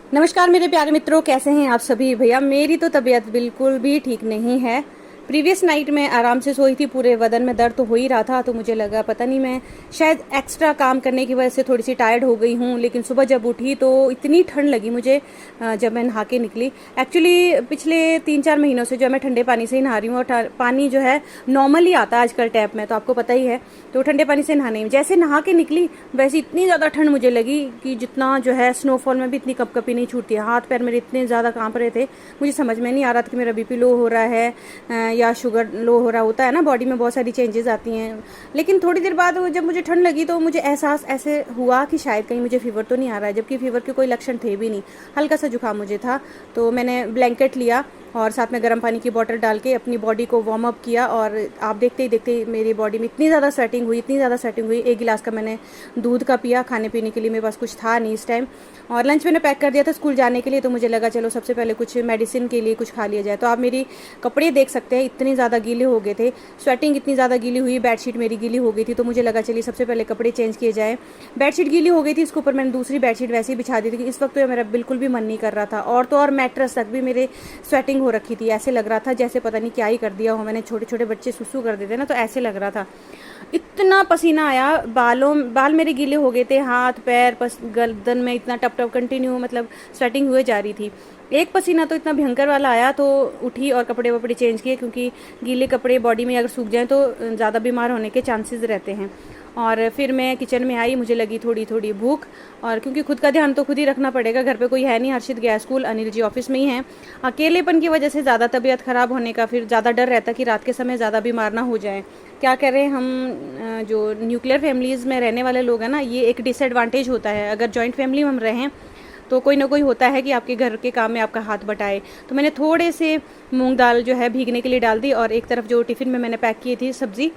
नमस्कार मेरे प्यारे मित्रों, कैसे हैं आप सभी। भैया मेरी तो तबीयत बिल्कुल भी ठीक नहीं है। प्रीवियस नाइट में आराम से सोई थी, पूरे बदन में दर्द तो हो ही रहा था, तो मुझे लगा पता नहीं मैं शायद एक्स्ट्रा काम करने की वजह से थोड़ी सी टायर्ड हो गई हूँ। लेकिन सुबह जब उठी तो इतनी ठंड लगी मुझे जब मैं नहा के निकली। एक्चुअली पिछले 3-4 महीनों से जो मैं ठंडे पानी से ही नहा रही हूँ, और पानी जो है नॉर्मली आता है आजकल टैप में, तो आपको पता ही है। तो ठंडे पानी से नहाने में जैसे नहा के निकली वैसे इतनी ज़्यादा ठंड मुझे लगी कि जितना जो है स्नोफॉल में भी इतनी कपकपी नहीं छूटती है। हाथ पैर मेरे इतने ज़्यादा कांप रहे थे, मुझे समझ में नहीं आ रहा था कि मेरा बीपी लो हो रहा है या शुगर लो हो रहा होता है ना, बॉडी में बहुत सारी चेंजेस आती हैं। लेकिन थोड़ी देर बाद जब मुझे ठंड लगी तो मुझे एहसास ऐसे हुआ कि शायद कहीं मुझे फीवर तो नहीं आ रहा है, जबकि फीवर के कोई लक्षण थे भी नहीं। हल्का सा जुकाम मुझे था, तो मैंने ब्लैंकेट लिया और साथ में गर्म पानी की बोतल डाल के अपनी बॉडी को वार्म अप किया। और आप देखते ही देखते मेरी बॉडी में इतनी ज़्यादा स्वेटिंग हुई, इतनी ज़्यादा स्वेटिंग हुई। 1 गिलास का मैंने दूध का पिया। खाने पीने के लिए मेरे पास कुछ था नहीं इस टाइम, और लंच मैंने पैक कर दिया था स्कूल जाने के लिए, तो मुझे लगा चलो सबसे पहले कुछ मेडिसिन के लिए कुछ खा लिया जाए। तो आप मेरी कपड़े देख सकते हैं, इतने ज़्यादा गीले हो गए थे, स्वेटिंग इतनी ज़्यादा गीली हुई, बेडशीट मेरी गीली हो गई थी। तो मुझे लगा चलिए सबसे पहले कपड़े चेंज किए जाए। बेडशीट गीली हो गई थी, इसके ऊपर मैंने दूसरी बेडशीट वैसे ही बिछा दी थी। इस वक्त तो मेरा बिल्कुल भी मन नहीं कर रहा था, और तो और मैट्रेस तक भी मेरे स्वेटिंग हो रखी थी। ऐसे लग रहा था जैसे पता नहीं क्या ही कर दिया हो मैंने। छोटे छोटे बच्चे सुसु कर देते ना, तो ऐसे लग रहा था। इतना पसीना आया, बाल मेरे गीले हो गए थे, हाथ पैर गर्दन में इतना टप टप कंटिन्यू मतलब स्वेटिंग हुए जा रही थी। एक पसीना तो इतना भयंकर वाला आया, तो उठी और कपड़े वपड़े चेंज किए, क्योंकि गीले कपड़े बॉडी में अगर सूख जाएं तो ज़्यादा बीमार होने के चांसेस रहते हैं। और फिर मैं किचन में आई, मुझे लगी थोड़ी थोड़ी भूख, और क्योंकि खुद का ध्यान तो खुद ही रखना पड़ेगा, घर पे कोई है नहीं, हर्षित गया स्कूल, अनिल जी ऑफिस में ही हैं। अकेलेपन की वजह से ज़्यादा तबीयत ख़राब होने का फिर ज़्यादा डर रहता कि रात के समय ज़्यादा बीमार ना हो जाए। क्या करें हम, जो न्यूक्लियर फैमिलीज़ में रहने वाले लोग हैं ना, ये एक डिसएडवांटेज होता है। अगर जॉइंट फैमिली में हम रहें तो कोई ना कोई होता है कि आपके घर के काम में आपका हाथ बटाए। तो मैंने थोड़े से मूंग दाल जो है भीगने के लिए डाल दी, और एक तरफ जो टिफ़िन में मैंने पैक की थी सब्ज़ी,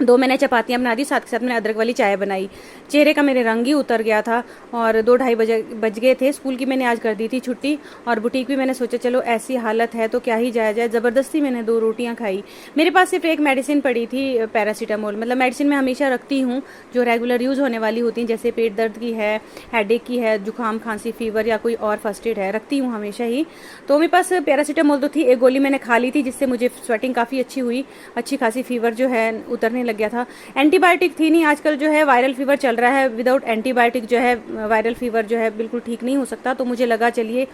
2 मैंने चपातियाँ बना दी, साथ के साथ मैंने अदरक वाली चाय बनाई। चेहरे का मेरे रंग ही उतर गया था, और 2-2:30 बज गए थे। स्कूल की मैंने आज कर दी थी छुट्टी, और बुटीक भी मैंने सोचा चलो ऐसी हालत है तो क्या ही जाया जाए। ज़बरदस्ती मैंने 2 रोटियां खाई। मेरे पास सिर्फ एक मेडिसिन पड़ी थी, पैरासीटामोल। मतलब मेडिसिन मैं हमेशा रखती हूँ जो रेगुलर यूज़ होने वाली होती हैं, जैसे पेट दर्द की है, हेडेक की है, जुकाम खांसी फीवर या कोई और फर्स्ट एड है, रखती हूँ हमेशा ही। तो मेरे पास पैरासीटामोल तो थी, एक गोली मैंने खा ली थी, जिससे मुझे स्वेटिंग काफ़ी अच्छी हुई, अच्छी खासी फीवर जो है उतरने लग गया था। एंटीबायोटिक थी नहीं, आजकल जो है वायरल फीवर चल रहा है, विदाउट एंटीबायोटिक जो है वायरल फीवर जो है बिल्कुल ठीक नहीं हो सकता। तो मुझे लगा चलिए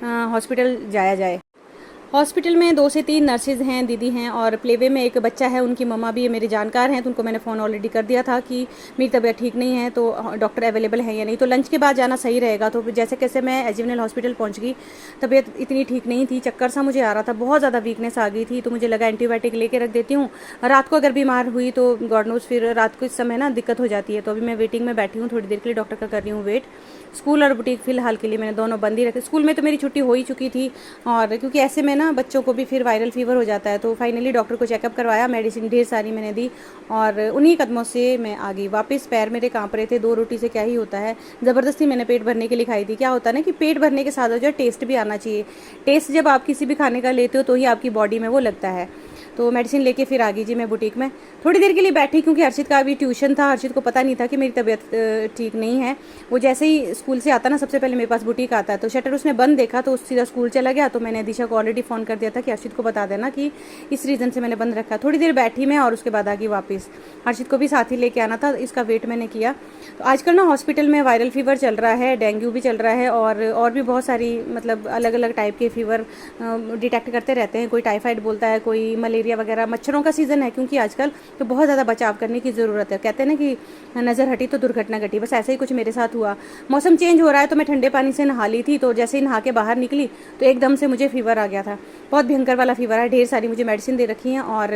हॉस्पिटल जाया जाए। हॉस्पिटल में 2 से 3 नर्सेज हैं, दीदी हैं, और प्लेवे में एक बच्चा है, उनकी मम्मा भी मेरे जानकार हैं, तो उनको मैंने फ़ोन ऑलरेडी कर दिया था कि मेरी तबीयत ठीक नहीं है, तो डॉक्टर अवेलेबल है या नहीं। तो लंच के बाद जाना सही रहेगा। तो जैसे कैसे मैं एजीवनल हॉस्पिटल पहुंच गई, तबीयत इतनी ठीक नहीं थी, चक्कर सा मुझे आ रहा था, बहुत ज़्यादा वीकनेस आ गई थी। तो मुझे लगा एंटीबायोटिक लेके रख देती हूँ, रात को अगर बीमार हुई तो गॉड नोज फिर रात को इस समय ना दिक्कत हो जाती है। तो अभी मैं वेटिंग में बैठी हूँ, थोड़ी देर के लिए डॉक्टर का कर रही हूँ वेट। स्कूल और बुटीक फिलहाल के लिए मैंने दोनों बंद ही रखे। स्कूल में तो मेरी छुट्टी हो ही चुकी थी, और क्योंकि ऐसे में ना बच्चों को भी फिर वायरल फीवर हो जाता है। तो फाइनली डॉक्टर को चेकअप करवाया, मेडिसिन ढेर सारी मैंने दी, और उन्हीं कदमों से मैं आ गई वापस। पैर मेरे कांप रहे थे, 2 रोटी से क्या ही होता है, ज़बरदस्ती मैंने पेट भरने के लिए खाई थी। क्या होता है ना कि पेट भरने के साथ जो है टेस्ट भी आना चाहिए। टेस्ट जब आप किसी भी खाने का लेते हो तो ही आपकी बॉडी में वो लगता है। तो मेडिसिन लेके फिर आ गई जी मैं बुटीक में। थोड़ी देर के लिए बैठी, क्योंकि हर्षित का अभी ट्यूशन था। हर्षित को पता नहीं था कि मेरी तबीयत ठीक नहीं है। वो जैसे ही स्कूल से आता ना, सबसे पहले मेरे पास बुटीक आता है, तो शटर उसने बंद देखा तो सीधा स्कूल चला गया। तो मैंने दिशा को ऑलरेडी फ़ोन कर दिया था कि हर्षित को बता देना कि इस रीज़न से मैंने बंद रखा। थोड़ी देर बैठी मैं, और उसके बाद आ गई वापस। हर्षित को भी साथ ही लेके आना था, इसका वेट मैंने किया। तो आजकल ना हॉस्पिटल में वायरल फीवर चल रहा है, डेंगू भी चल रहा है, और भी बहुत सारी मतलब अलग अलग टाइप के फीवर डिटेक्ट करते रहते हैं। कोई टाइफाइड बोलता है, कोई मलेरिया वगैरह। मच्छरों का सीज़न है क्योंकि आजकल, तो बहुत ज़्यादा बचाव करने की ज़रूरत है। कहते हैं ना कि नज़र हटी तो दुर्घटना घटी, बस ऐसे ही कुछ मेरे साथ हुआ। मौसम चेंज हो रहा है, तो मैं ठंडे पानी से नहा ली थी, तो जैसे ही नहा के बाहर निकली तो एकदम से मुझे फीवर आ गया था। बहुत भयंकर वाला फीवर है। ढेर सारी मुझे मेडिसिन दे रखी हैं, और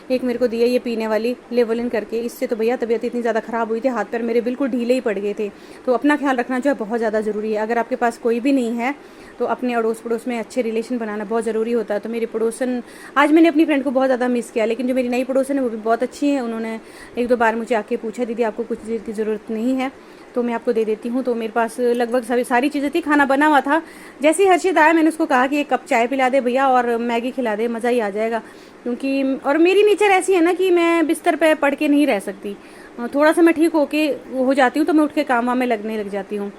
एक मेरे को दी है ये पीने वाली लेवलिन करके। इससे तो भैया तबीयत इतनी ज़्यादा ख़राब हुई थी, हाथ पैर मेरे बिल्कुल ढीले ही पड़ गए थे। तो अपना ख्याल रखना जो है बहुत ज़्यादा ज़रूरी है। अगर आपके पास कोई भी नहीं है तो अपने अड़ोस पड़ोस में अच्छे रिलेशन बनाना बहुत ज़रूरी होता है। तो मेरी पड़ोसन, आज मैंने अपनी फ्रेंड को बहुत ज़्यादा मिस किया, लेकिन जो मेरी नई पड़ोसन है वो भी बहुत अच्छी है। उन्होंने 1-2 बार मुझे आके पूछा, दीदी आपको कुछ चीज़ की ज़रूरत नहीं है तो मैं आपको दे देती हूँ। तो मेरे पास लगभग सारी चीज़ें थी, खाना बना हुआ था। जैसे ही हर्षित आया मैंने उसको कहा कि 1 कप चाय पिला दे भैया, और मैगी खिला दे, मज़ा ही आ जाएगा। क्योंकि और मेरी नेचर ऐसी है ना कि मैं बिस्तर पे पड़ के नहीं रह सकती। थोड़ा सा मैं ठीक होके हो जाती हूँ तो मैं उठ के काम वाम में लगने लग जाती हूँ।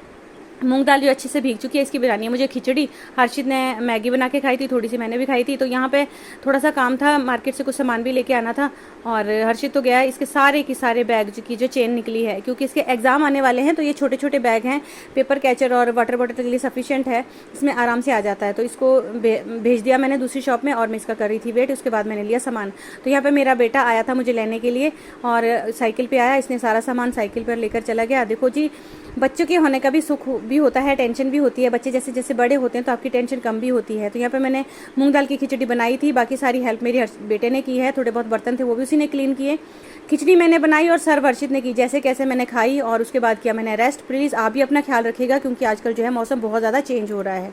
मूंग दाल जो अच्छे से भीग चुकी है, इसकी बनानी है मुझे खिचड़ी। हर्षित ने मैगी बना के खाई थी, थोड़ी सी मैंने भी खाई थी। तो यहाँ पे थोड़ा सा काम था, मार्केट से कुछ सामान भी लेके आना था। और हर्षित तो गया है, इसके सारे की सारे बैग की जो चेन निकली है, क्योंकि इसके एग्ज़ाम आने वाले हैं। तो ये छोटे छोटे बैग हैं, पेपर कैचर और वाटर बॉटल के लिए सफिशियंट है, इसमें आराम से आ जाता है। तो इसको भेज दिया मैंने दूसरी शॉप में, और मैं इसका कर रही थी वेट। उसके बाद मैंने लिया सामान। तो यहाँ पर मेरा बेटा आया था मुझे लेने के लिए, और साइकिल पर आया, इसने सारा सामान साइकिल पर लेकर चला गया। देखो जी, बच्चों के होने का भी सुख भी होता है, टेंशन भी होती है। बच्चे जैसे जैसे बड़े होते हैं तो आपकी टेंशन कम भी होती है। तो यहाँ पे मैंने मूंग दाल की खिचड़ी बनाई थी, बाकी सारी हेल्प मेरे बेटे ने की है। थोड़े बहुत बर्तन थे वो भी उसी ने क्लीन किए। खिचड़ी मैंने बनाई और सर्व हर्षित ने की। जैसे कैसे मैंने खाई और उसके बाद किया मैंने रेस्ट। प्लीज़ आप भी अपना ख्याल रखिएगा, क्योंकि आजकल जो है मौसम बहुत ज़्यादा चेंज हो रहा है।